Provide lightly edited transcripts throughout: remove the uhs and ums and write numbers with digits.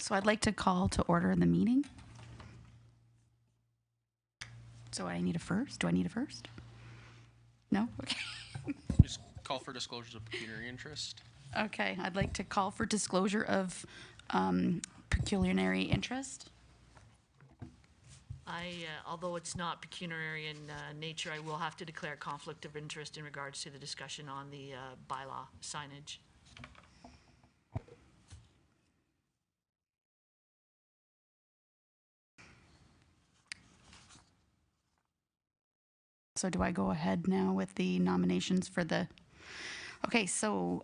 So I'd like to call to order the meeting. So I need a first? Do I need a first? No? Okay. Just call for disclosures of pecuniary interest. Okay, I'd like to call for disclosure of pecuniary interest. Although it's not pecuniary in nature, I will have to declare a conflict of interest in regards to the discussion on the bylaw signage. So do I go ahead now with the nominations for the, okay, so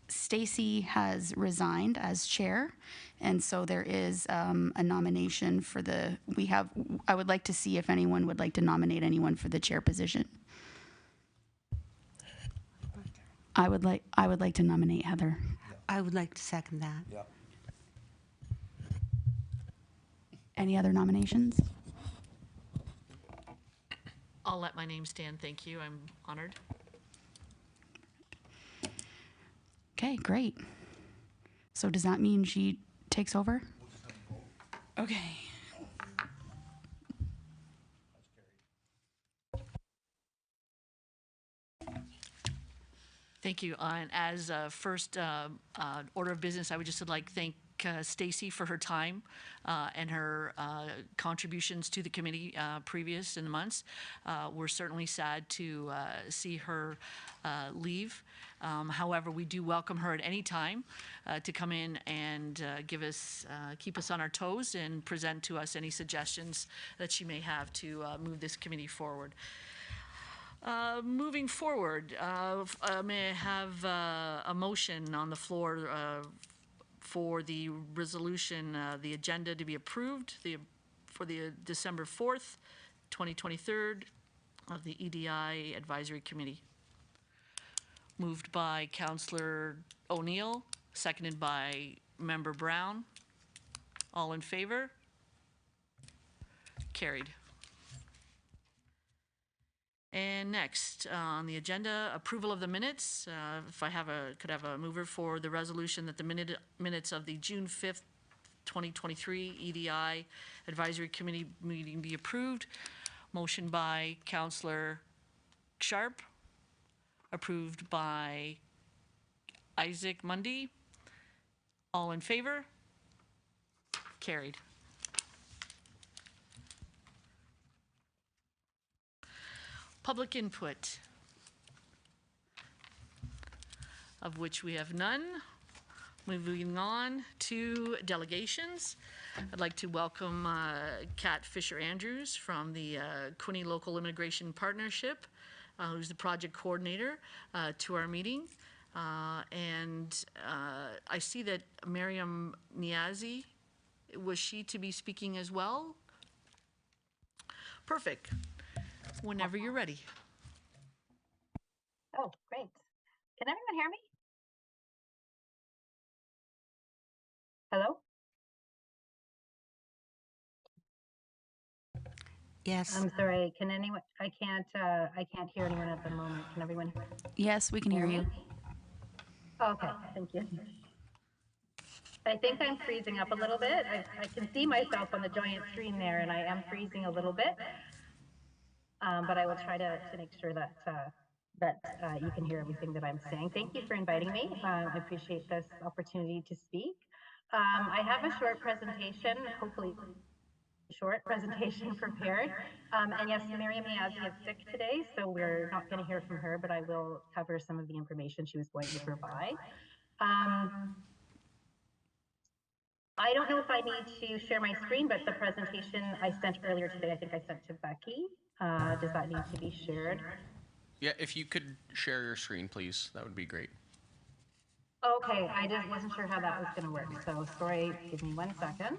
Stacy has resigned as chair, and so there is a nomination for the, I would like to see if anyone would like to nominate anyone for the chair position. I would like to nominate Heather. I would like to second that. Yeah. Any other nominations? I'll let my name stand, thank you, I'm honored. Okay, great. So does that mean she takes over? Okay. Thank you. And as first order of business, I would just like to thank Stacy for her time and her contributions to the committee previous in the months. We're certainly sad to see her leave. However, we do welcome her at any time to come in and keep us on our toes and present to us any suggestions that she may have to move this committee forward. Moving forward, may I have a motion on the floor for the resolution, the agenda to be approved for the December 4th, 2023 of the EDI Advisory Committee. Moved by Councillor O'Neill, seconded by Member Brown. All in favor? Carried. And next on the agenda, approval of the minutes. If I could have a mover for the resolution that the minutes of the June 5th, 2023 EDI Advisory Committee meeting be approved. Motion by Councillor Sharp, approved by Isaac Mundy. All in favor? Carried. Public input, of which we have none. Moving on to delegations. I'd like to welcome Kat Fisher-Andrews from the Quinte Local Immigration Partnership, who's the project coordinator, to our meeting. And I see that Miriam Niazi, was she to be speaking as well? Perfect. Whenever you're ready. Oh, great. Can everyone hear me? Hello? Yes. I'm sorry. Can anyone? I can't hear anyone at the moment. Can everyone hear? Yes, we can hear you. Okay, thank you. I think I'm freezing up a little bit. I can see myself on the giant screen there, and I am freezing a little bit. But I will try to make sure that you can hear everything that I'm saying. Thank you for inviting me. I appreciate this opportunity to speak. I have a short presentation, hopefully short presentation prepared. And yes, Miriam Niazi is sick today, so we're not going to hear from her, but I will cover some of the information she was going to provide. I don't know if I need to share my screen, but the presentation I sent earlier today, I think I sent to Becky. Does that need to be shared? Yeah, if you could share your screen, please, that would be great. Okay, I just wasn't sure how that was going to work, so sorry, give me 1 second.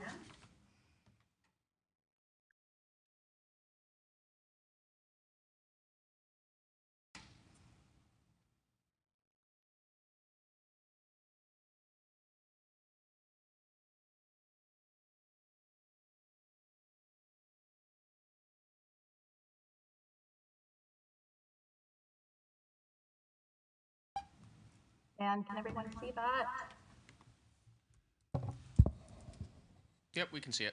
And can everyone see that? Yep, we can see it.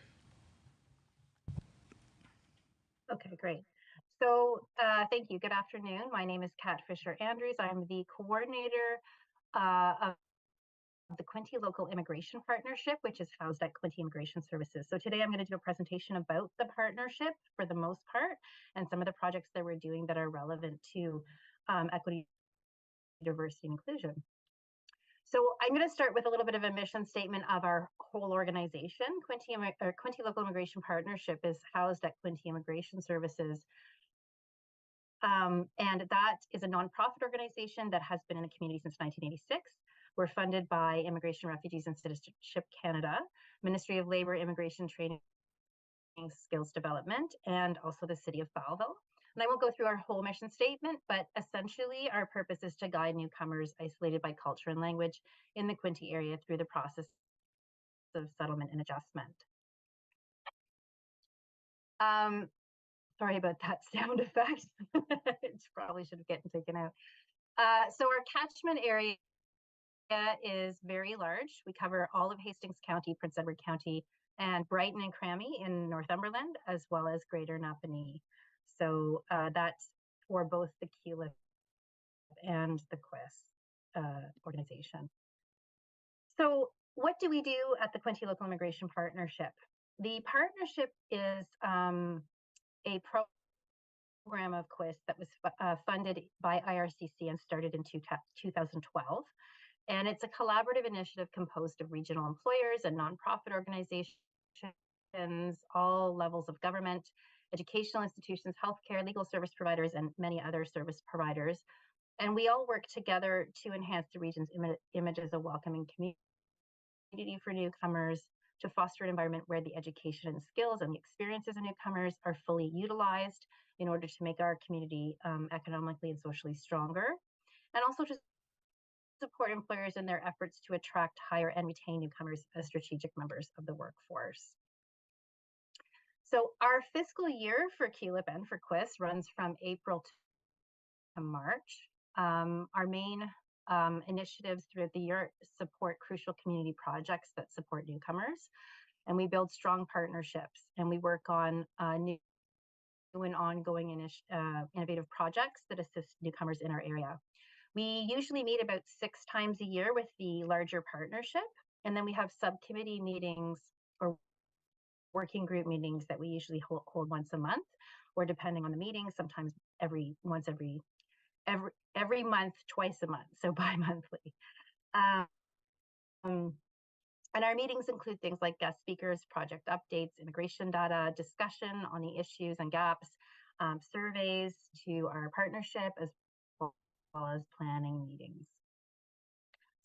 Okay, great. So thank you. Good afternoon. My name is Kat Fisher-Andrews. I'm the coordinator of the Quinte Local Immigration Partnership, which is housed at Quinte Immigration Services. So today I'm going to do a presentation about the partnership for the most part, and some of the projects that we're doing that are relevant to equity, diversity, and inclusion. So I'm going to start with a little bit of a mission statement of our whole organization. Quinte Local Immigration Partnership is housed at Quinte Immigration Services. And that is a nonprofit organization that has been in the community since 1986. We're funded by Immigration, Refugees, and Citizenship Canada, Ministry of Labour, Immigration, Training, Skills Development, and also the City of Fowlville. And I won't go through our whole mission statement, but essentially our purpose is to guide newcomers isolated by culture and language in the Quinte area through the process of settlement and adjustment. Sorry about that sound effect. It probably should have gotten taken out. So our catchment area is very large. We cover all of Hastings County, Prince Edward County, and Brighton and Crammy in Northumberland, as well as Greater Napanee. So that's for both the QLIP and the QUIS organization. So what do we do at the Quinte Local Immigration Partnership? The partnership is a program of QUIS that was funded by IRCC and started in 2012. And it's a collaborative initiative composed of regional employers and nonprofit organizations, all levels of government, educational institutions, healthcare, legal service providers, and many other service providers. And we all work together to enhance the region's image as a welcoming community for newcomers, to foster an environment where the education and skills and the experiences of newcomers are fully utilized in order to make our community economically and socially stronger, and also to support employers in their efforts to attract, hire, and retain newcomers as strategic members of the workforce. So our fiscal year for QLIP and for QUIS runs from April to March. Our main initiatives throughout the year support crucial community projects that support newcomers, and we build strong partnerships, and we work on new and ongoing innovative projects that assist newcomers in our area. We usually meet about 6 times a year with the larger partnership, and then we have subcommittee meetings or working group meetings that we usually hold once a month, or depending on the meeting, sometimes every month, twice a month, so bi-monthly. And our meetings include things like guest speakers, project updates, immigration data, discussion on the issues and gaps, surveys to our partnership, as well as planning meetings.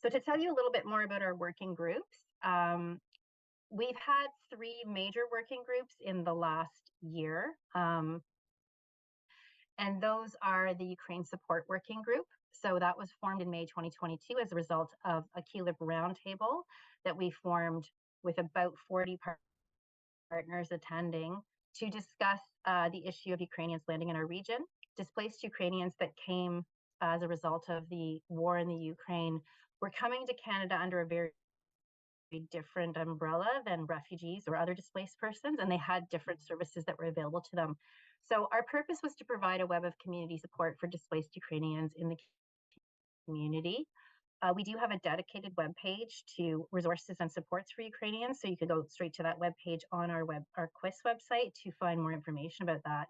So to tell you a little bit more about our working groups, we've had 3 major working groups in the last year. And those are the Ukraine Support Working Group. So that was formed in May 2022 as a result of a QLIP roundtable that we formed with about 40 partners attending to discuss the issue of Ukrainians landing in our region. Displaced Ukrainians that came as a result of the war in the Ukraine were coming to Canada under a very different umbrella than refugees or other displaced persons, and they had different services that were available to them. So our purpose was to provide a web of community support for displaced Ukrainians in the community. We do have a dedicated web page to resources and supports for Ukrainians, so you can go straight to that web page on our QUIS website to find more information about that.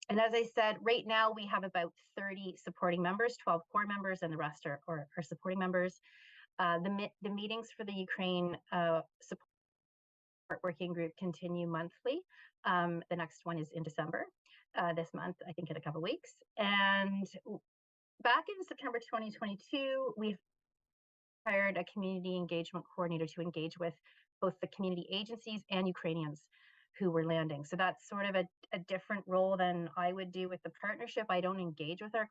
And as I said, right now we have about 30 supporting members, 12 core members, and the rest are supporting members. The meetings for the Ukraine support working group continue monthly. The next one is in December this month, I think in a couple of weeks. And back in September 2022, we hired a community engagement coordinator to engage with both the community agencies and Ukrainians who were landing. So that's sort of a different role than I would do with the partnership. I don't engage with our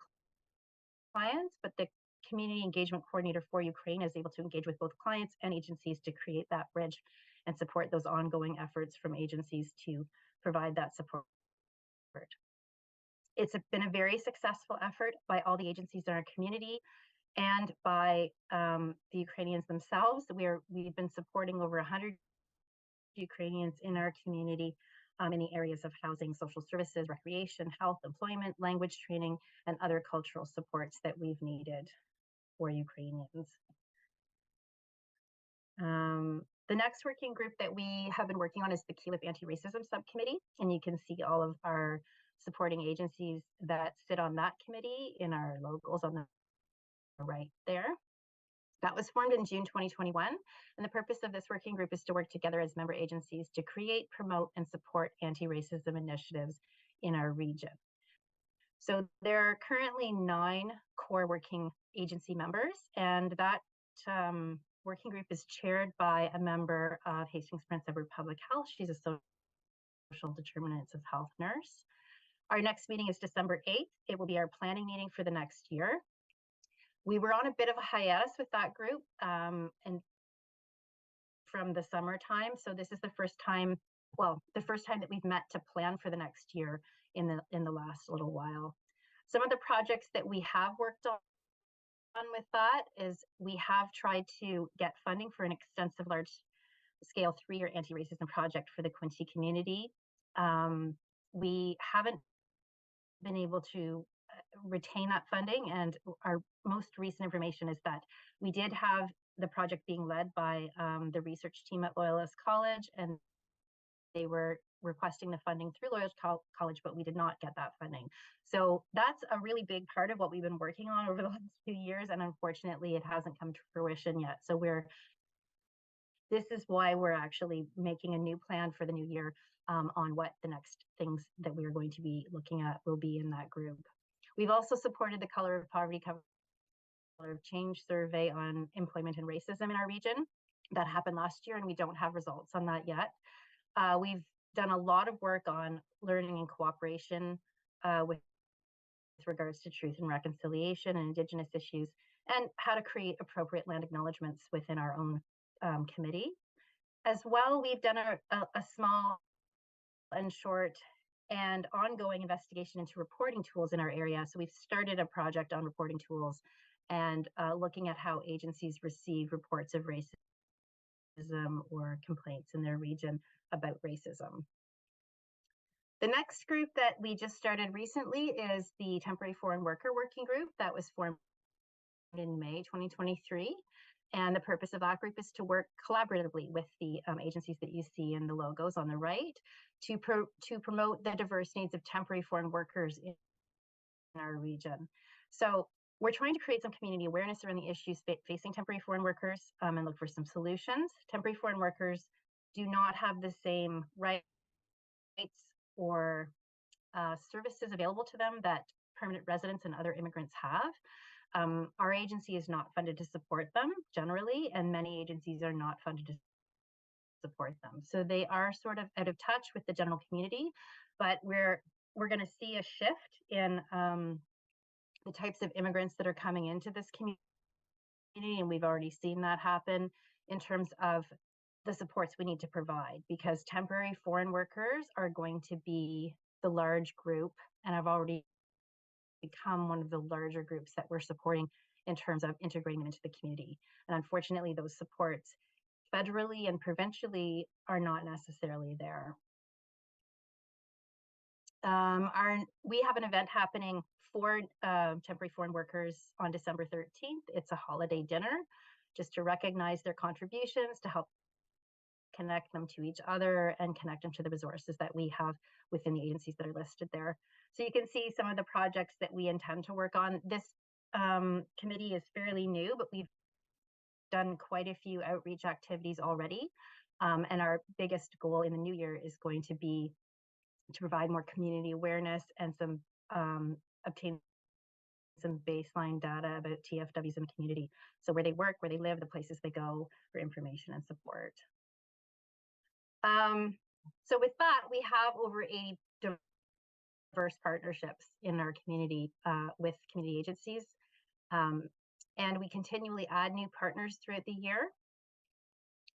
clients, but the community engagement coordinator for Ukraine is able to engage with both clients and agencies to create that bridge and support those ongoing efforts from agencies to provide that support. It's been a very successful effort by all the agencies in our community. and by the Ukrainians themselves. We've been supporting over 100 Ukrainians in our community in the areas of housing, social services, recreation, health, employment, language training, and other cultural supports that we've needed for Ukrainians. The next working group that we have been working on is the QLIP Anti-Racism Subcommittee, and you can see all of our supporting agencies that sit on that committee in our logos on the right there. That was formed in June 2021, and the purpose of this working group is to work together as member agencies to create, promote, and support anti-racism initiatives in our region. So there are currently 9 core working agency members, and that working group is chaired by a member of Hastings Prince Edward Public Health. She's a social determinants of health nurse. Our next meeting is December 8th. It will be our planning meeting for the next year. We were on a bit of a hiatus with that group and from the summertime. So this is the first time, the first time that we've met to plan for the next year in the last little while. Some of the projects that we have worked on with that is we have tried to get funding for an extensive large scale 3-year anti-racism project for the Quinte community. We haven't been able to retain that funding, and our most recent information is that we did have the project being led by the research team at Loyalist College, and they were requesting the funding through Loyalist College, but we did not get that funding. So that's a really big part of what we've been working on over the last few years, and unfortunately it hasn't come to fruition yet. So this is why we're actually making a new plan for the new year on what the next things that we are going to be looking at will be in that group. We've also supported the Color of Poverty, Color of Change survey on employment and racism in our region. That happened last year, and we don't have results on that yet. We've done a lot of work on learning and cooperation with regards to truth and reconciliation and Indigenous issues, and how to create appropriate land acknowledgements within our own committee. As well, we've done a small and short and ongoing investigation into reporting tools in our area. So we've started a project on reporting tools and looking at how agencies receive reports of racism or complaints in their region about racism. The next group that we just started recently is the Temporary Foreign Worker Working Group that was formed in May 2023. And the purpose of that group is to work collaboratively with the agencies that you see in the logos on the right to promote the diverse needs of temporary foreign workers in our region. So we're trying to create some community awareness around the issues facing temporary foreign workers and look for some solutions. Temporary foreign workers do not have the same rights or services available to them that permanent residents and other immigrants have. Our agency is not funded to support them generally, and many agencies are not funded to support them. So they are sort of out of touch with the general community, but we're going to see a shift in the types of immigrants that are coming into this community, and we've already seen that happen in terms of the supports we need to provide, because temporary foreign workers are going to be the large group and have already become one of the larger groups that we're supporting in terms of integrating them into the community. And unfortunately, those supports federally and provincially are not necessarily there. We have an event happening for temporary foreign workers on December 13th. It's a holiday dinner just to recognize their contributions, to help connect them to each other and connect them to the resources that we have within the agencies that are listed there. So you can see some of the projects that we intend to work on. This committee is fairly new, but we've done quite a few outreach activities already. And our biggest goal in the new year is going to be to provide more community awareness and some obtain some baseline data about TFWs in the community. So where they work, where they live, the places they go for information and support. So with that, we have over 80 diverse partnerships in our community with community agencies. And we continually add new partners throughout the year.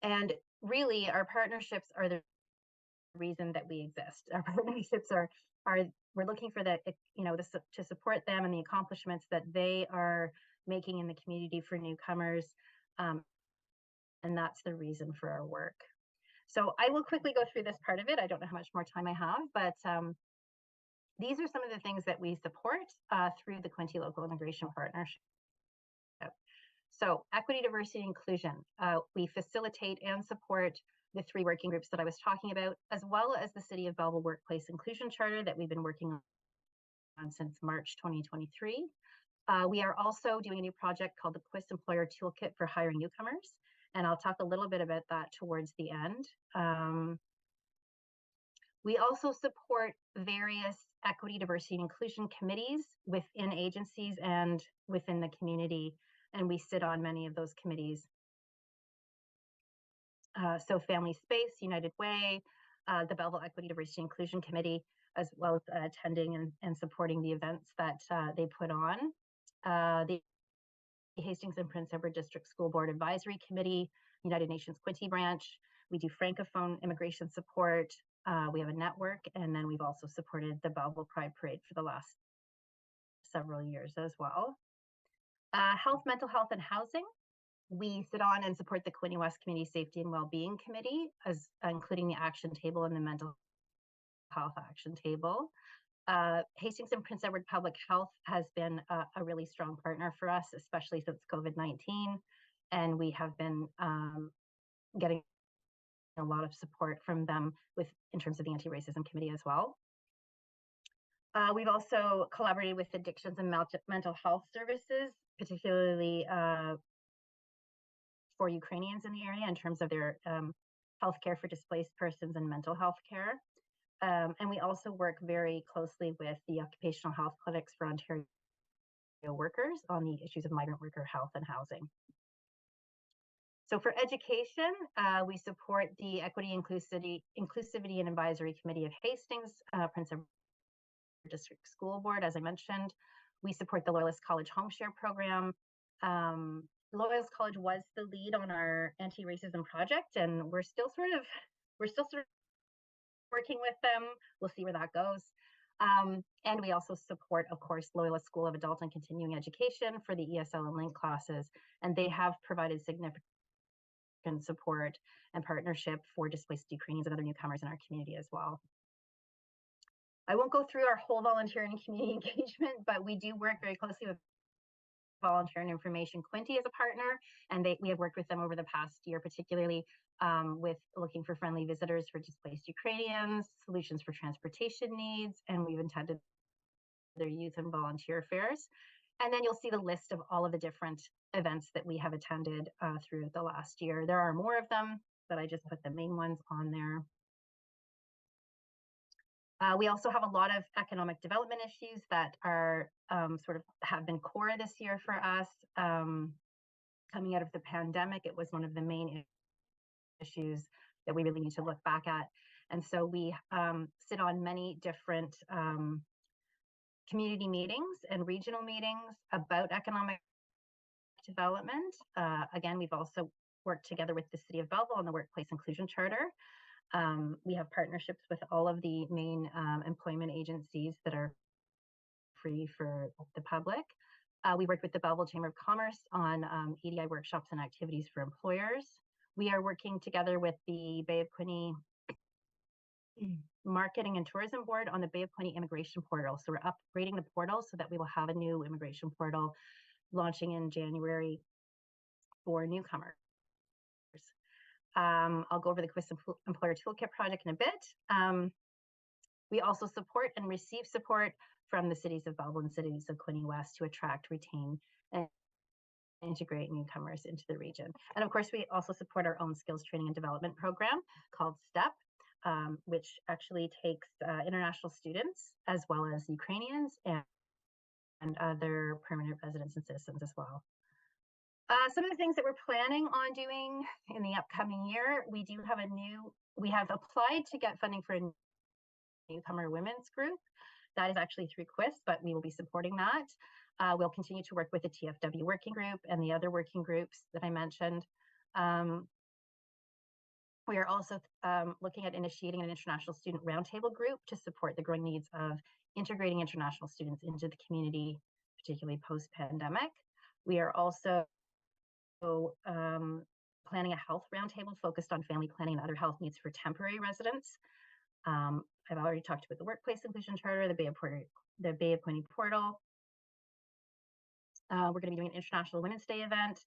And really, our partnerships are the reason that we exist. Our partnerships are we're looking for the, to support them and the accomplishments that they are making in the community for newcomers. And that's the reason for our work. So I will quickly go through this part of it. I don't know how much more time I have, but these are some of the things that we support through the Quinte Local Immigration Partnership. So equity, diversity, inclusion. We facilitate and support the 3 working groups that I was talking about, as well as the City of Belleville Workplace Inclusion Charter that we've been working on since March 2023. We are also doing a new project called the Quist Employer Toolkit for Hiring Newcomers, and I'll talk a little bit about that towards the end. We also support various equity, diversity, and inclusion committees within agencies and within the community, and we sit on many of those committees. So Family Space, United Way, the Belleville Equity, Diversity, Inclusion Committee, as well as attending and supporting the events that they put on. The Hastings and Prince Edward District School Board Advisory Committee, United Nations Quinte Branch. We do Francophone immigration support. We have a network, and then we've also supported the Belleville Pride Parade for the last several years as well. Health, mental health, and housing. We sit on and support the Quinte West Community Safety and Wellbeing Committee, as including the action table and the mental health action table. Hastings and Prince Edward Public Health has been a really strong partner for us, especially since COVID-19, and we have been getting a lot of support from them in terms of the Anti-Racism Committee as well. We've also collaborated with addictions and mental health services, particularly for Ukrainians in the area in terms of their healthcare for displaced persons and mental health care. And we also work very closely with the occupational health clinics for Ontario workers on the issues of migrant worker health and housing. So for education, we support the Equity, Inclusivity and Advisory Committee of Hastings, Prince Edward District School Board, as I mentioned. We support the Loyalist College Home Share Program. Loyalist College was the lead on our anti-racism project, and we're still sort of working with them. We'll see where that goes. And we also support, of course, Loyalist School of Adult and Continuing Education for the ESL and LINK classes, and they have provided significant support and partnership for displaced Ukrainians and other newcomers in our community as well. I won't go through our whole volunteer and community engagement, but we do work very closely with Volunteer and Information Quinte as a partner, and we have worked with them over the past year, particularly with looking for friendly visitors for displaced Ukrainians, solutions for transportation needs, and we've attended their youth and volunteer affairs. And then you'll see the list of all of the different events that we have attended through the last year. There are more of them, but I just put the main ones on there. We also have a lot of economic development issues that are sort of have been core this year for us. Coming out of the pandemic, it was one of the main issues that we really need to look back at. And so we sit on many different community meetings and regional meetings about economic development. Again, we've also worked together with the City of Belleville on the Workplace Inclusion Charter. We have partnerships with all of the main employment agencies that are free for the public. We work with the Belleville Chamber of Commerce on EDI workshops and activities for employers. We are working together with the Bay of Quinte Marketing and Tourism Board on the Bay of Quinte Immigration Portal. So we're upgrading the portal so that we will have a new immigration portal launching in January for newcomers. I'll go over the Quist Employer Toolkit project in a bit. We also support and receive support from the cities of Belleville and cities of Quinte West to attract, retain, and integrate newcomers into the region. And of course, we also support our own skills training and development program called STEP, which actually takes international students as well as Ukrainians and other permanent residents and citizens as well. Some of the things that we're planning on doing in the upcoming year, we have applied to get funding for a newcomer women's group. That is actually through Quist, but we will be supporting that. We'll continue to work with the TFW working group and the other working groups that I mentioned. We are also looking at initiating an international student roundtable group to support the growing needs of integrating international students into the community, particularly post-pandemic. We are also planning a health roundtable focused on family planning and other health needs for temporary residents. I've already talked about the Workplace Inclusion Charter, the Bay Appointee Portal. We're going to be doing an International Women's Day event.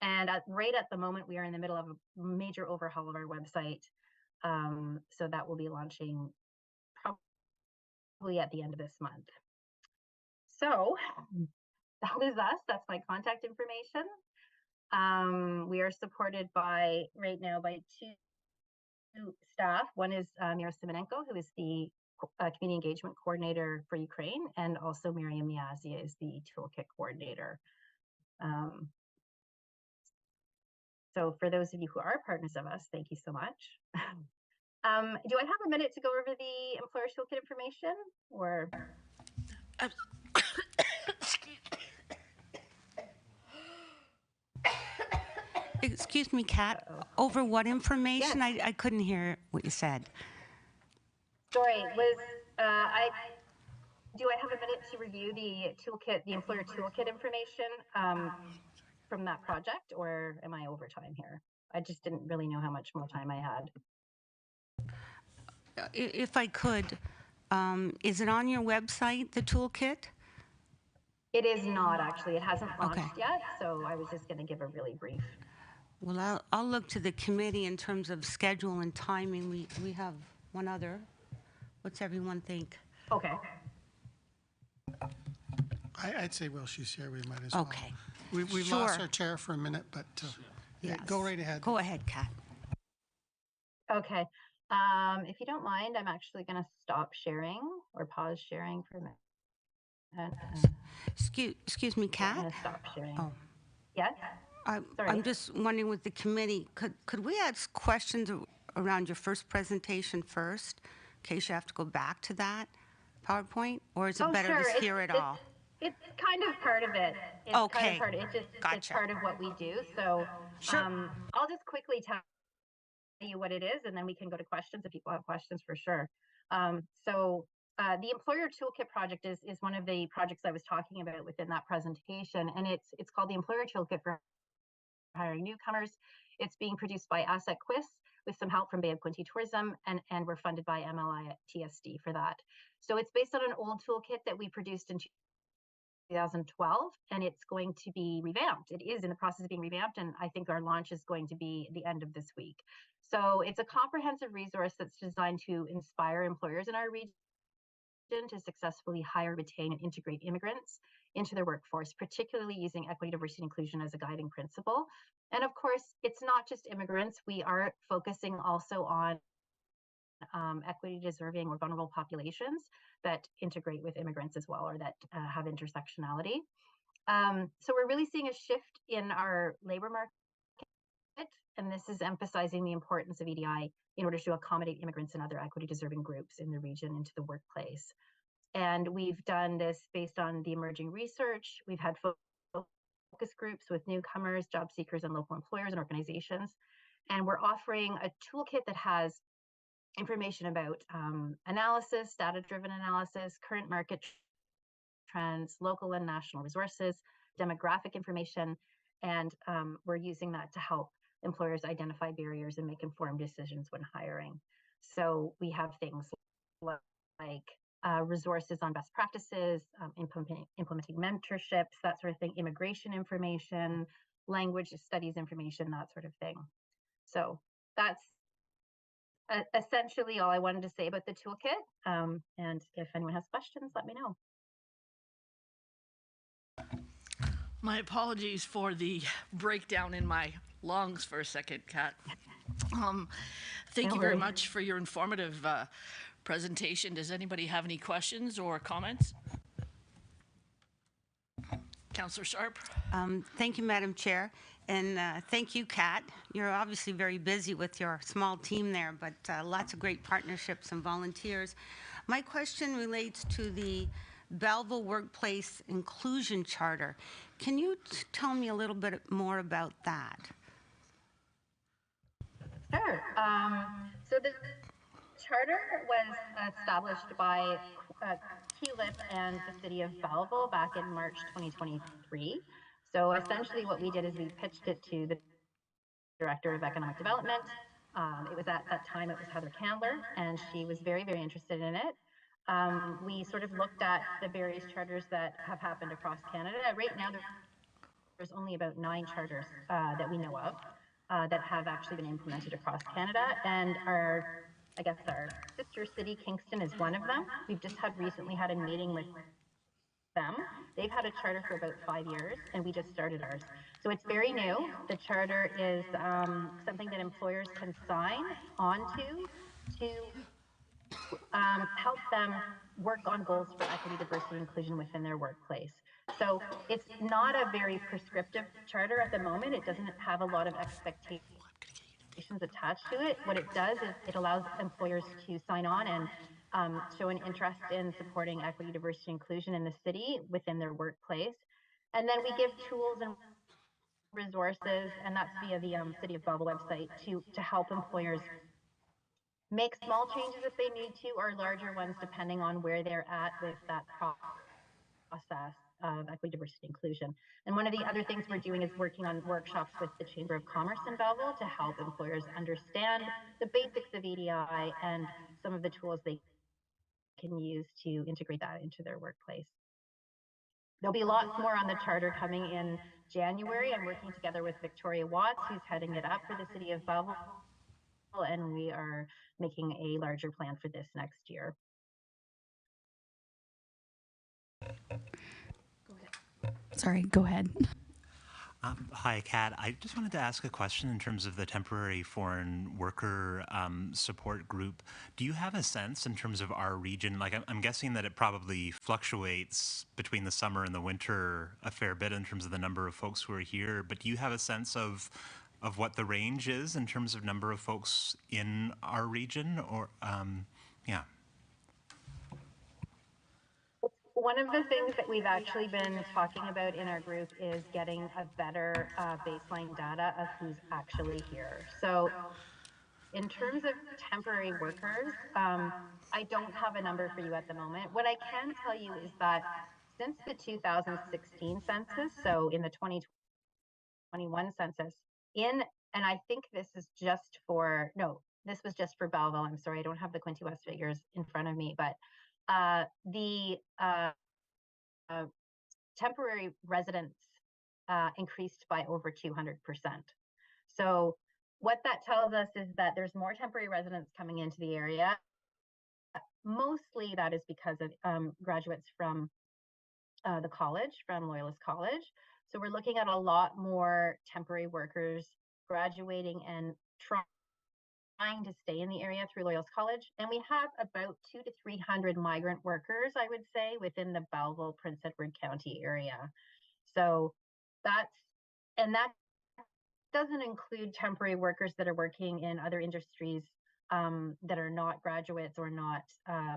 And right at the moment, we are in the middle of a major overhaul of our website. So that will be launching probably at the end of this month. So that is us. That's my contact information. We are supported by, right now, by two staff. One is Mira Simonenko, who is the Community Engagement Coordinator for Ukraine, and also Miriam Niazia is the Toolkit Coordinator. So for those of you who are partners of us, thank you so much. Do I have a minute to go over the Employer Toolkit information, or? Excuse me, Kat. Over what information? Yes. I couldn't hear what you said. Sorry, do I have a minute to review the toolkit, the Employer Toolkit information from that project, or am I over time here? I just didn't really know how much more time I had. If I could, is it on your website, the toolkit? It is not, actually. It hasn't launched Okay. yet, so I was just going to give a really brief. Well, I'll look to the committee in terms of schedule and timing. We have one other. What's everyone think? Okay. I'd say while she's here, we might as well. Okay. We've Sure. lost our chair for a minute, but yeah, Yes. go right ahead. Go ahead, Kat. Okay. If you don't mind, I'm actually going to stop sharing or pause sharing for a minute. Excuse me, I'm Kat? going to stop sharing. Oh. Yes? I'm Sorry. just wondering with the committee, could we ask questions around your first presentation first, in case you have to go back to that PowerPoint? Or is it better sure. to hear it all? It's kind of part of it. It's Okay. kind of part of it. It's Gotcha. part of what we do. So Sure. I'll just quickly tell you what it is, and then we can go to questions if people have questions for sure. The Employer Toolkit project is one of the projects I was talking about within that presentation, and it's called the Employer Toolkit for Hiring Newcomers. It's being produced by Asset Quis with some help from Bay of Quinte Tourism, and we're funded by MLI at TSD for that. So it's based on an old toolkit that we produced in 2012, and it's going to be revamped. It is in the process of being revamped, and I think our launch is going to be the end of this week. So it's a comprehensive resource that's designed to inspire employers in our region to successfully hire, retain, and integrate immigrants into their workforce, particularly using equity, diversity, and inclusion as a guiding principle. And of course, it's not just immigrants. We are focusing also on equity deserving or vulnerable populations that integrate with immigrants as well, or that have intersectionality. So we're really seeing a shift in our labor market, and this is emphasizing the importance of EDI in order to accommodate immigrants and other equity deserving groups in the region into the workplace. And we've done this based on the emerging research. We've had focus groups with newcomers, job seekers, and local employers and organizations. And we're offering a toolkit that has information about analysis, data-driven analysis, current market trends, local and national resources, demographic information, and we're using that to help employers identify barriers and make informed decisions when hiring. So we have things like resources on best practices, implementing mentorships, that sort of thing, immigration information, language studies information, that sort of thing. So that's essentially all I wanted to say about the toolkit. And if anyone has questions, let me know. My apologies for the breakdown in my lungs for a second, Kat. Thank you very much for your informative presentation. Does anybody have any questions or comments? Councillor Sharp. Thank you, Madam Chair. And thank you, Kat. You're obviously very busy with your small team there, but lots of great partnerships and volunteers. My question relates to the Belleville Workplace Inclusion Charter. Can you tell me a little bit more about that? Sure. So the charter was established by QLIP and the City of Belleville back in March 2023. So essentially what we did is we pitched it to the Director of Economic Development. It was at that time, it was Heather Candler, and she was very, very interested in it. We sort of looked at the various charters that have happened across Canada. Right now, there's only about 9 charters that we know of that have actually been implemented across Canada. And I guess our sister city, Kingston, is one of them. We've just recently had a meeting with them. They've had a charter for about 5 years, and we just started ours. So it's very new. The charter is something that employers can sign onto to help them work on goals for equity, diversity, inclusion within their workplace. So it's not a very prescriptive charter at the moment. It doesn't have a lot of expectations attached to it. What it does is it allows employers to sign on and show an interest in supporting equity, diversity, inclusion in the city within their workplace. And then we give tools and resources, and that's via the City of Belleville website to help employers make small changes if they need to, or larger ones depending on where they're at with that process of equity, diversity, inclusion. And one of the other things we're doing is working on workshops with the Chamber of Commerce in Belleville to help employers understand the basics of EDI and some of the tools they can use to integrate that into their workplace. There'll be lots more on the charter coming in January. I'm working together with Victoria Watts, who's heading it up for the City of Belleville, and we are making a larger plan for this next year. Sorry, go ahead. Hi, Kat. I just wanted to ask a question in terms of the temporary foreign worker support group. Do you have a sense in terms of our region? Like, I'm guessing that it probably fluctuates between the summer and the winter a fair bit in terms of the number of folks who are here. But do you have a sense of what the range is in terms of number of folks in our region? Or, yeah. One of the things that we've actually been talking about in our group is getting a better baseline data of who's actually here. So in terms of temporary workers, I don't have a number for you at the moment. What I can tell you is that since the 2016 census, so in the 2021 census, and I think this is just for, no, this was just for Belleville. I'm sorry, I don't have the Quinte West figures in front of me, but the temporary residents increased by over 200%. So what that tells us is that there's more temporary residents coming into the area. Mostly that is because of graduates from the college, from Loyalist College. So we're looking at a lot more temporary workers graduating and trying to stay in the area through Loyalist College. And we have about 200 to 300 migrant workers, I would say, within the Belleville, Prince Edward County area. So that doesn't include temporary workers that are working in other industries that are not graduates or not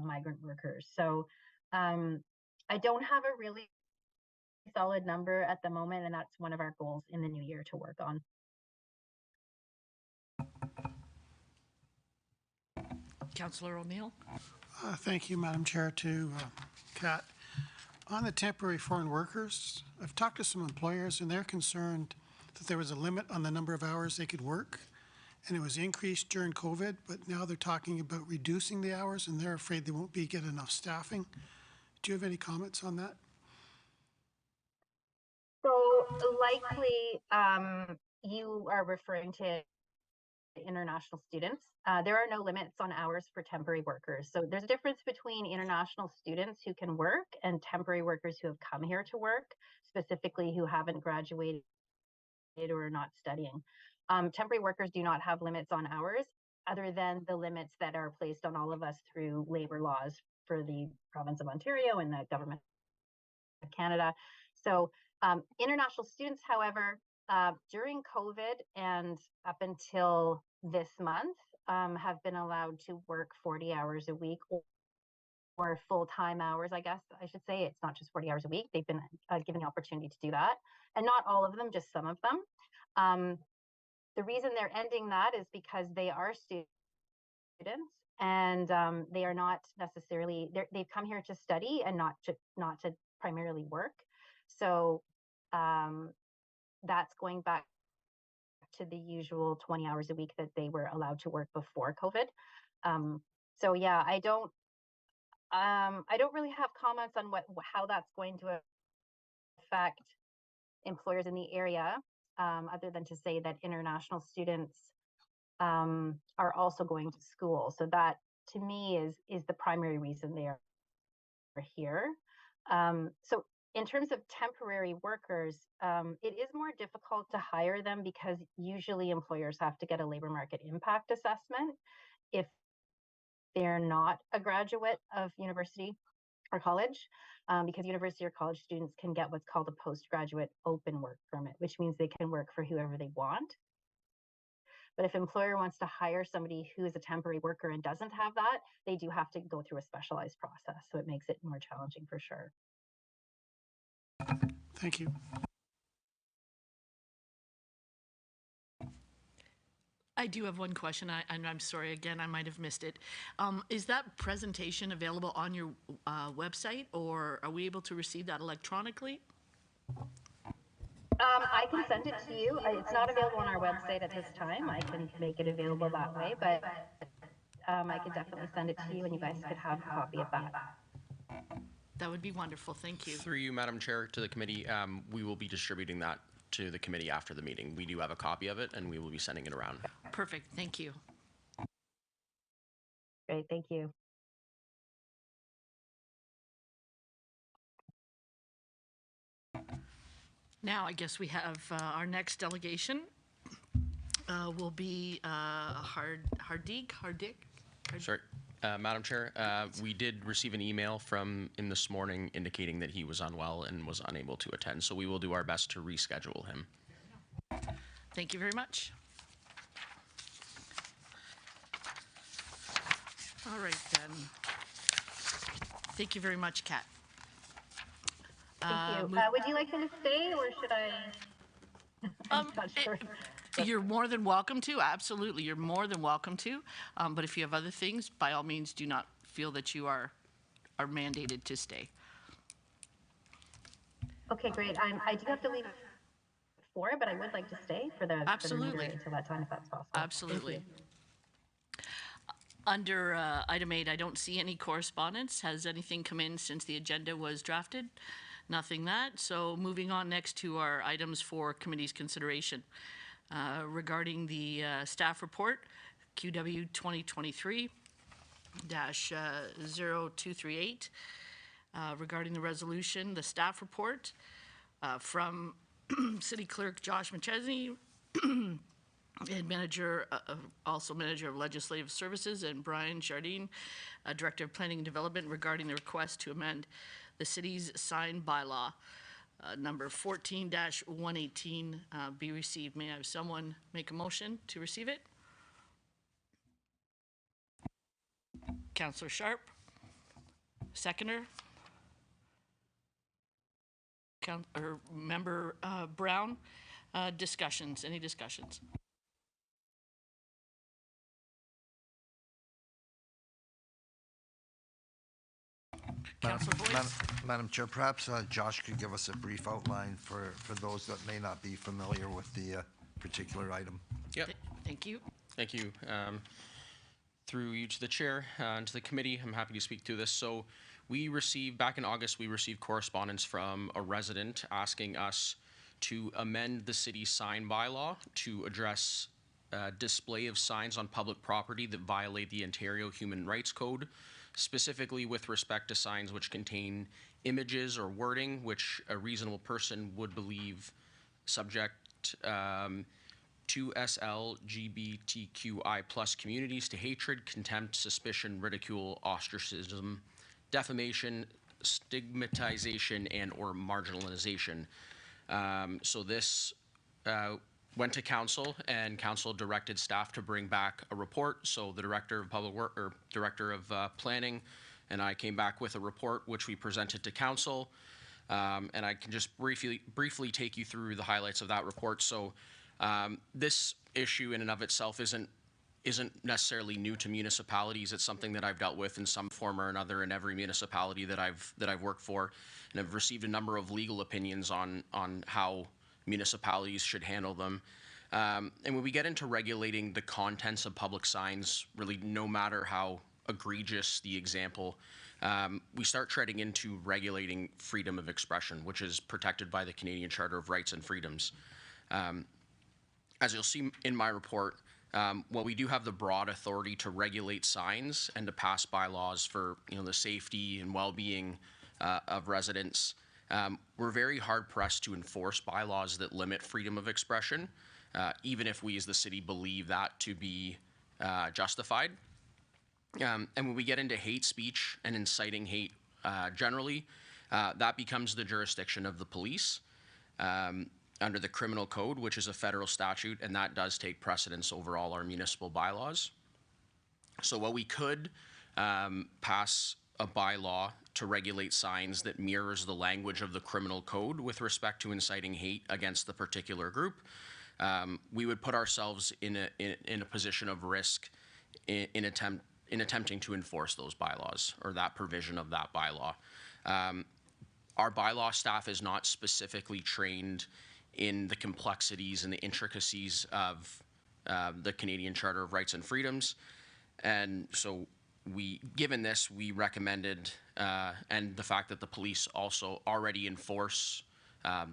migrant workers. So I don't have a really solid number at the moment, and that's one of our goals in the new year to work on. Councillor O'Neill. Thank you, Madam Chair, to Kat. On the temporary foreign workers, I've talked to some employers and they're concerned that there was a limit on the number of hours they could work, and it was increased during COVID, but now they're talking about reducing the hours and they're afraid they won't get enough staffing. Do you have any comments on that? So likely you are referring to international students. There are no limits on hours for temporary workers. So there's a difference between international students who can work and temporary workers who have come here to work, specifically who haven't graduated or are not studying. Temporary workers do not have limits on hours other than the limits that are placed on all of us through labor laws for the province of Ontario and the government of Canada. So international students, however, during COVID and up until this month, have been allowed to work 40 hours a week or full-time hours, I guess I should say. It's not just 40 hours a week. They've been given the opportunity to do that. And not all of them, just some of them. The reason they're ending that is because they are students and they are not necessarily, they've come here to study and not to primarily work. So that's going back to the usual 20 hours a week that they were allowed to work before COVID. So yeah, I don't really have comments on how that's going to affect employers in the area, other than to say that international students are also going to school. So that to me is the primary reason they are here. So in terms of temporary workers, it is more difficult to hire them because usually employers have to get a labor market impact assessment if they're not a graduate of university or college, because university or college students can get what's called a postgraduate open work permit, which means they can work for whoever they want. But if employer wants to hire somebody who is a temporary worker and doesn't have that, they do have to go through a specialized process. So it makes it more challenging for sure. Thank you. I do have one question, and I'm sorry, again, I might have missed it. Is that presentation available on your website, or are we able to receive that electronically? I can send it to you. It's not available on our website at this time. I can make it available that way, but I could definitely send it to you and you guys could have a copy of that. That would be wonderful, thank you. Through you, Madam Chair, to the committee, we will be distributing that to the committee after the meeting. We do have a copy of it, and we will be sending it around. Perfect, thank you. Great, thank you. Now, I guess we have our next delegation will be Hardik. Sorry, Madam Chair, we did receive an email from him this morning indicating that he was unwell and was unable to attend, so we will do our best to reschedule him. Thank you very much. All right, then. Thank you very much, Kat. Thank you. Would you like me to stay or should I? I'm not sure. You're more than welcome to, absolutely. You're more than welcome to. But if you have other things, by all means, do not feel that you are mandated to stay. Okay, great. I do have to leave at 4, but I would like to stay for the Absolutely. until that time if that's possible. Absolutely. Under item 8, I don't see any correspondence. Has anything come in since the agenda was drafted? Nothing that. So moving on next to our items for committee's consideration. Regarding the staff report, QW 2023-0238, regarding the resolution, the staff report from City Clerk Josh McChesney, and also Manager of Legislative Services, and Brian Jardine, Director of Planning and Development, regarding the request to amend the city's sign bylaw. Number 14-118 be received. May I have someone make a motion to receive it? Councillor Sharp. Seconder. Member Brown. Discussions. Any discussions? Councillor Boyce. Madam Chair, perhaps Josh could give us a brief outline for those that may not be familiar with the particular item. Yep. Thank you. Thank you. Through you to the chair and to the committee, I'm happy to speak to this. So we received, back in August, we received correspondence from a resident asking us to amend the city's sign bylaw to address display of signs on public property that violate the Ontario Human Rights Code, specifically with respect to signs which contain images or wording which a reasonable person would believe subject to LGBTQI plus communities to hatred, contempt, suspicion, ridicule, ostracism, defamation, stigmatization, and or marginalization. So this went to council, and council directed staff to bring back a report. So the director of public work, or director of planning, and I came back with a report which we presented to council. And I can just briefly take you through the highlights of that report. So this issue in and of itself isn't necessarily new to municipalities. It's something that I've dealt with in some form or another in every municipality that I've worked for, and I've received a number of legal opinions on how municipalities should handle them. And when we get into regulating the contents of public signs, really no matter how egregious the example, we start treading into regulating freedom of expression, which is protected by the Canadian Charter of Rights and Freedoms. As you'll see in my report, while we do have the broad authority to regulate signs and to pass bylaws for the safety and well-being of residents, we're very hard pressed to enforce bylaws that limit freedom of expression, even if we as the city believe that to be justified. And when we get into hate speech and inciting hate generally, that becomes the jurisdiction of the police under the criminal code, which is a federal statute, and that does take precedence over all our municipal bylaws. So while we could pass a bylaw to regulate signs that mirrors the language of the criminal code with respect to inciting hate against the particular group, we would put ourselves in a position of risk in attempting to enforce those bylaws or that provision of that bylaw. Our bylaw staff is not specifically trained in the complexities and the intricacies of the Canadian Charter of Rights and Freedoms. And so given this, we recommended, and the fact that the police also already enforce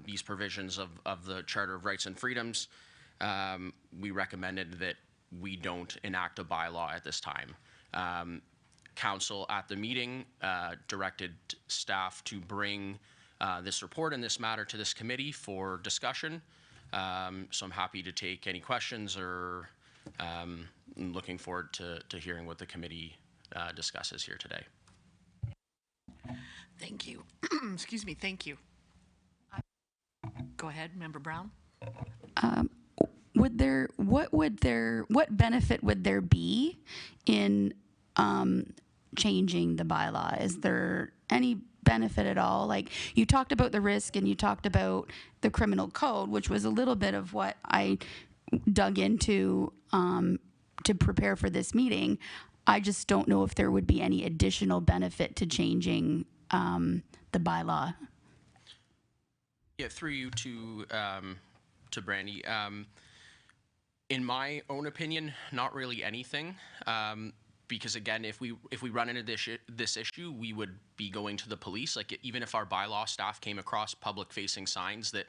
these provisions of the Charter of Rights and Freedoms, we recommended that we don't enact a bylaw at this time. Council at the meeting directed staff to bring this report and this matter to this committee for discussion. So I'm happy to take any questions or looking forward to hearing what the committee discusses here today. Thank you. Excuse me, thank you. Go ahead, Member Brown. What benefit would there be in changing the bylaw? Is there any benefit at all? Like, you talked about the risk and you talked about the criminal code, which was a little bit of what I dug into to prepare for this meeting. I just don't know if there would be any additional benefit to changing the bylaw. Yeah, through you to Brandy. In my own opinion, not really anything. Because again, if we run into this issue, we would be going to the police. Like, even if our bylaw staff came across public-facing signs that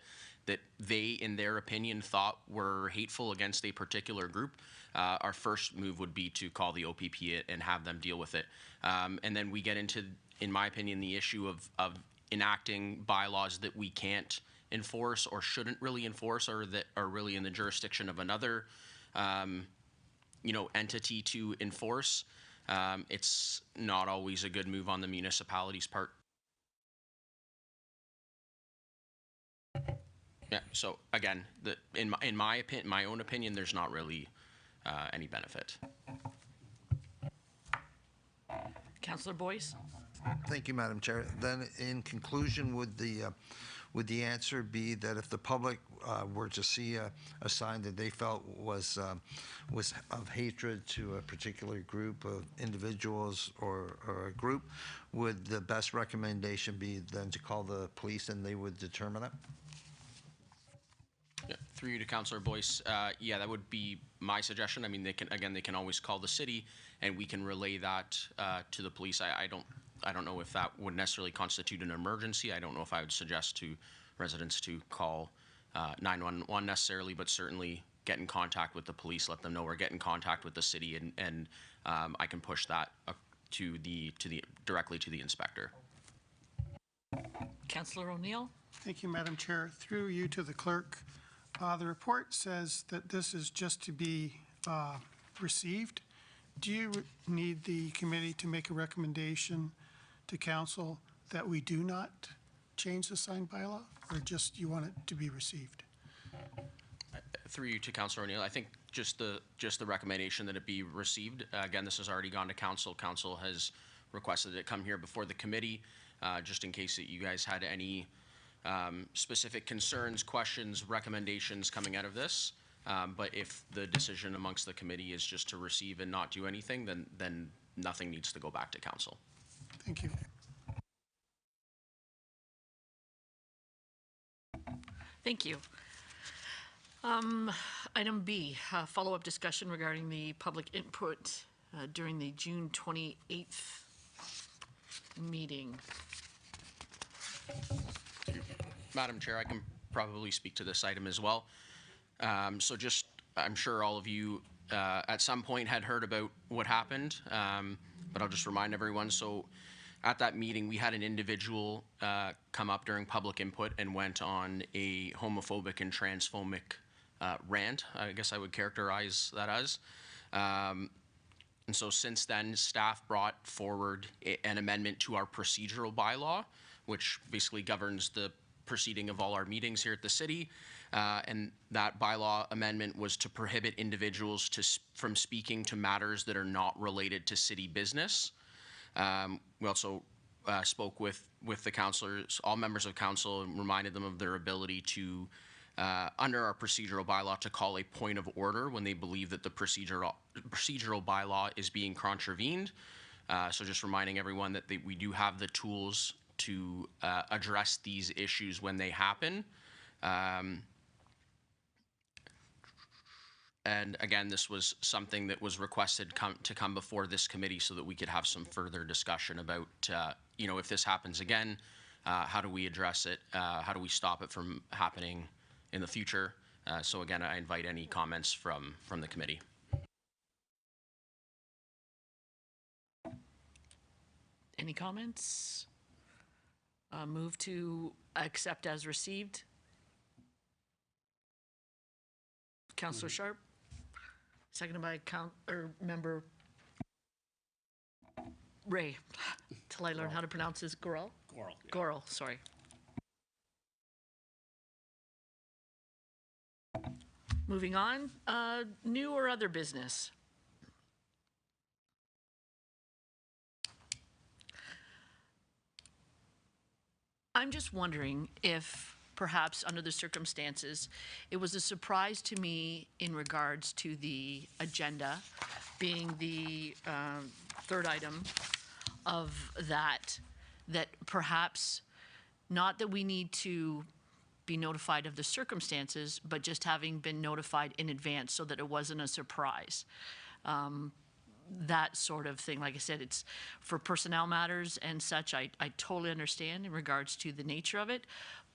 they, in their opinion, thought were hateful against a particular group, our first move would be to call the OPP and have them deal with it. And then we get into, in my opinion, the issue of enacting bylaws that we can't enforce or shouldn't really enforce, or that are really in the jurisdiction of another entity to enforce. It's not always a good move on the municipality's part. Yeah, so again, in my own opinion, there's not really any benefit. Councillor Boyce? Thank you, Madam Chair. Then, in conclusion, would the answer be that if the public were to see a sign that they felt was of hatred to a particular group of individuals or a group, would the best recommendation be then to call the police and they would determine it? Yeah, through you to Councillor Boyce, yeah, that would be my suggestion. I mean, they can always call the city, and we can relay that to the police. I don't know if that would necessarily constitute an emergency. I don't know if I would suggest to residents to call 911 necessarily, but certainly get in contact with the police, let them know, or get in contact with the city, and I can push that directly to the inspector. Councillor O'Neill? Thank you, Madam Chair. Through you to the clerk. The report says that this is just to be received. Do you need the committee to make a recommendation to council that we do not change the sign bylaw, or just you want it to be received? Through you to Councillor O'Neill, I think just the recommendation that it be received. Again, this has already gone to council. Council has requested it come here before the committee, just in case that you guys had any specific concerns, questions, recommendations coming out of this. But if the decision amongst the committee is just to receive and not do anything, then nothing needs to go back to council. Thank you. Thank you. Item B, follow-up discussion regarding the public input during the June 28th meeting. Madam Chair, I can probably speak to this item as well. So just, I'm sure all of you at some point had heard about what happened, but I'll just remind everyone. So at that meeting, we had an individual come up during public input and went on a homophobic and transphobic rant, I guess I would characterize that as. And so since then, staff brought forward an amendment to our procedural bylaw, which basically governs the proceeding of all our meetings here at the city. And that bylaw amendment was to prohibit individuals from speaking to matters that are not related to city business. We also spoke with the councilors, all members of council, and reminded them of their ability to, under our procedural bylaw, to call a point of order when they believe that the procedural bylaw is being contravened. So just reminding everyone that we do have the tools to address these issues when they happen. And again, this was something that was requested to come before this committee so that we could have some further discussion about, you know, if this happens again, how do we address it? How do we stop it from happening in the future? So again, I invite any comments from the committee. Any comments? Move to accept as received. Councillor Sharp, seconded by Member Ray. Till I learn how to pronounce his Gorel. Gorel. Yeah. Gorel, sorry. Moving on, new or other business? I'm just wondering if perhaps under the circumstances, it was a surprise to me in regards to the agenda being the third item of that perhaps not that we need to be notified of the circumstances, but just having been notified in advance so that it wasn't a surprise. That sort of thing. Like I said, it's for personnel matters and such. I totally understand in regards to the nature of it,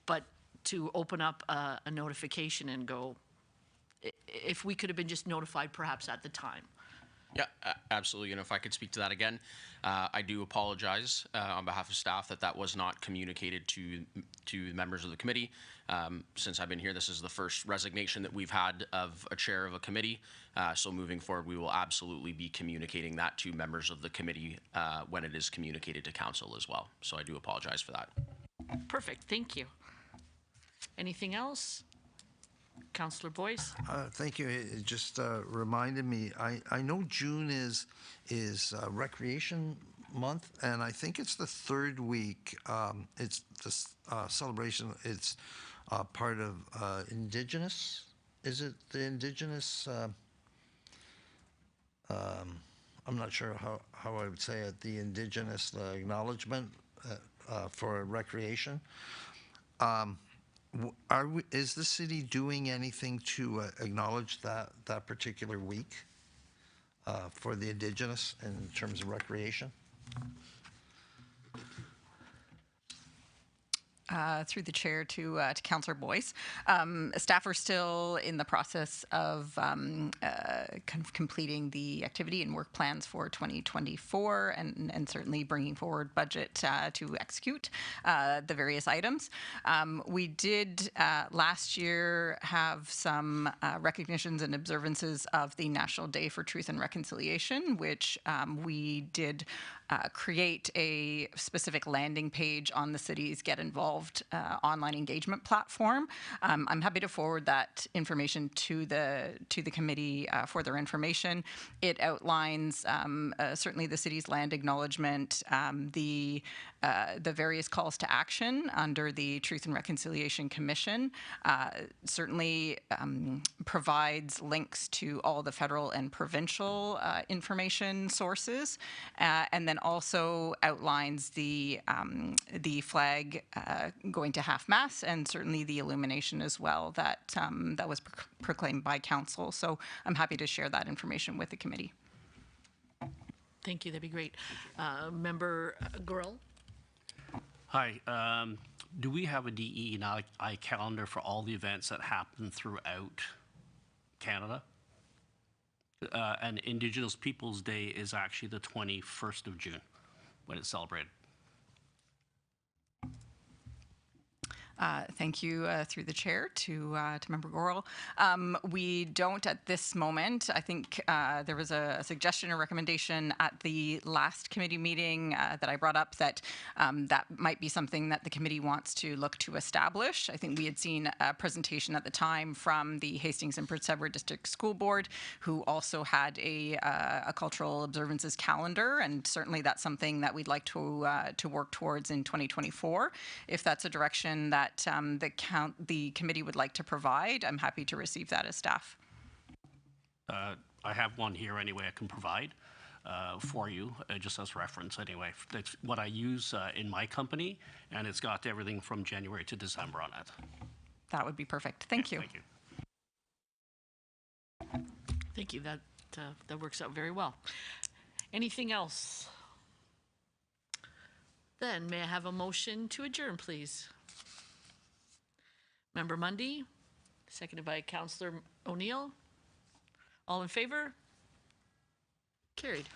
but to open up a notification and go, if we could have been just notified perhaps at the time. Yeah, absolutely. And if I could speak to that again, I do apologize on behalf of staff that was not communicated to members of the committee. Since I've been here, this is the first resignation that we've had of a chair of a committee. So moving forward, we will absolutely be communicating that to members of the committee when it is communicated to council as well. So I do apologize for that. Perfect. Thank you. Anything else? Councillor Boyce? Thank you. It just reminded me, I know June is Recreation Month, and I think it's the third week. It's the celebration. It's part of Indigenous. Is it the Indigenous? I'm not sure how I would say it. The Indigenous acknowledgement for recreation. Is the city doing anything to acknowledge that particular week for the Indigenous in terms of recreation? Through the chair to Councillor Boyce. Staff are still in the process of kind of completing the activity and work plans for 2024 and certainly bringing forward budget to execute the various items. We did last year have some recognitions and observances of the National Day for Truth and Reconciliation, which we did create a specific landing page on the city's Get Involved online engagement platform. I'm happy to forward that information to the committee for their information. It outlines certainly the city's land acknowledgement, the the various calls to action under the Truth and Reconciliation Commission certainly provides links to all the federal and provincial information sources, and then also outlines the flag going to half-mast and certainly the illumination as well that that was proclaimed by council. So I'm happy to share that information with the committee. Thank you. That'd be great. Member Gorel? Hi. Do we have a DE&I calendar for all the events that happen throughout Canada? And Indigenous Peoples Day is actually the 21st of June when it's celebrated. Thank you through the chair to Member Gorel. We don't at this moment. I think there was a suggestion or recommendation at the last committee meeting that I brought up that that might be something that the committee wants to look to establish. I think we had seen a presentation at the time from the Hastings and Prince Edward District School Board, who also had a cultural observances calendar, and certainly that's something that we'd like to work towards in 2024. If that's a direction that the committee would like to provide, I'm happy to receive that as staff. I have one here anyway I can provide for you, just as reference anyway. That's what I use in my company, and it's got everything from January to December on it. That would be perfect. Thank you. Thank you. Thank you. That works out very well. Anything else? Then may I have a motion to adjourn, please? Member Mundy, seconded by Councillor O'Neill. All in favor? Carried.